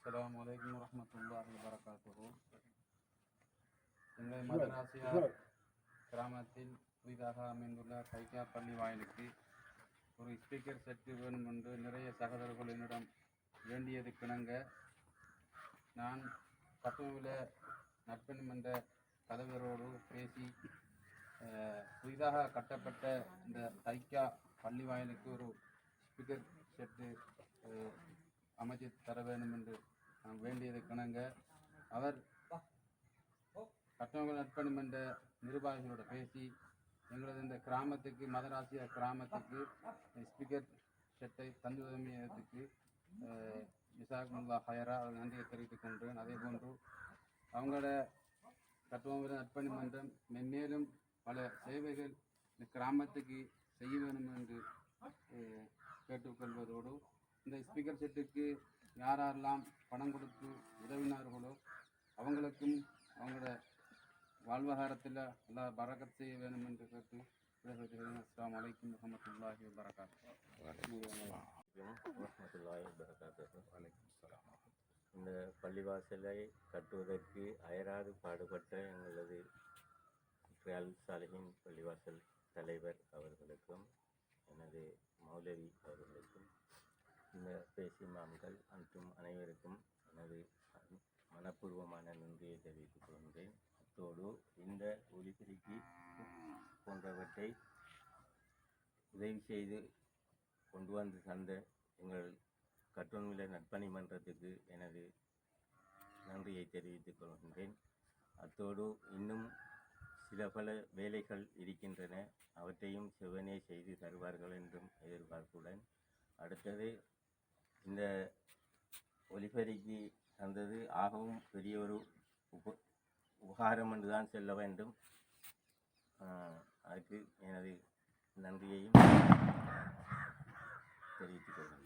அஸ்ஸலாமு அலைக்கும் வரஹ்மத்துல்லாஹி வபரகாத்துஹு. எங்கள் மதராசியா கிராமத்தில் புதிதாக அமைந்துள்ள தைக்கா பள்ளி வாயிலுக்கு ஒரு ஸ்பீக்கர் செட்டு வேணும் என்று நிறைய சகோதரர்கள் என்னிடம் வேண்டியது கிணங்க நான் கட்டுவில நட்பணி மன்ற தலைவரோடு பேசி புதிதாக கட்டப்பட்ட இந்த தைக்கா பள்ளி வாயிலுக்கு ஒரு ஸ்பீக்கர் செட்டு அமைச்சு தர வேண்டும் என்று நான் வேண்டியது கிணங்க அவர் கட்டணங்கள் நட்பணி மன்ற நிர்வாகிகளோடு பேசி எங்களது இந்த கிராமத்துக்கு மதராசியா கிராமத்துக்கு ஸ்பீக்கர் செட்டை தந்து உதவியதுக்கு மிசாகுல்லா ஹயரா அவர் நன்றியை தெரிவித்துக் கொண்டேன். அதே போன்று அவங்களோட கட்டுமன்ற நட்பணி மன்றம் மென்மேலும் பல சேவைகள் இந்த கிராமத்துக்கு செய்ய வேண்டும் என்று கேட்டுக்கொள்வதோடு இந்த ஸ்பீக்கர் செட்டுக்கு யாரெல்லாம் பணம் கொடுத்து உதவினார்களோ அவங்களுக்கும் அவங்களோட வாழ்வாதாரத்தில் எல்லாம் பரக்கத் செய்ய வேண்டும் என்று கேட்டு விடைபெறுகிறேன். அஸ்ஸலாமு அலைக்கும் வரஹ்மத்துல்லாஹி வபரகாத்துஹு. இந்த பள்ளிவாசலை கட்டுவதற்கு அயராது பாடுபட்ட எங்களது ரியால் சாலிஹின் பள்ளிவாசல் தலைவர் அவர்களுக்கும் எனது மௌலவி அவர்களுக்கும் இந்த பேசி மாம்கள் மற்றும் அனைவருக்கும் எனது மனப்பூர்வமான நன்றியை தெரிவித்துக் கொள்கின்றேன். அத்தோடு இந்த ஒலிபெருக்கி போன்றவற்றை உதவி செய்து கொண்டு வந்து தந்த எங்கள் கட்டுநிலை நட்பணி மன்றத்துக்கு எனது நன்றியை தெரிவித்துக் கொள்கின்றேன். அத்தோடு இன்னும் சில பல வேலைகள் இருக்கின்றன, அவற்றையும் செவனே செய்து தருவார்கள் என்றும் எதிர்பார்ப்புடன் அடுத்தது இந்த ஒலிபெருக்கி தந்தது ஆகவும் பெரிய ஒரு உபகாரம் என்றுதான் செல்ல வேண்டும். அதுக்கு எனது நன்றியையும் தெரிவித்துக் கொள்கிறேன்.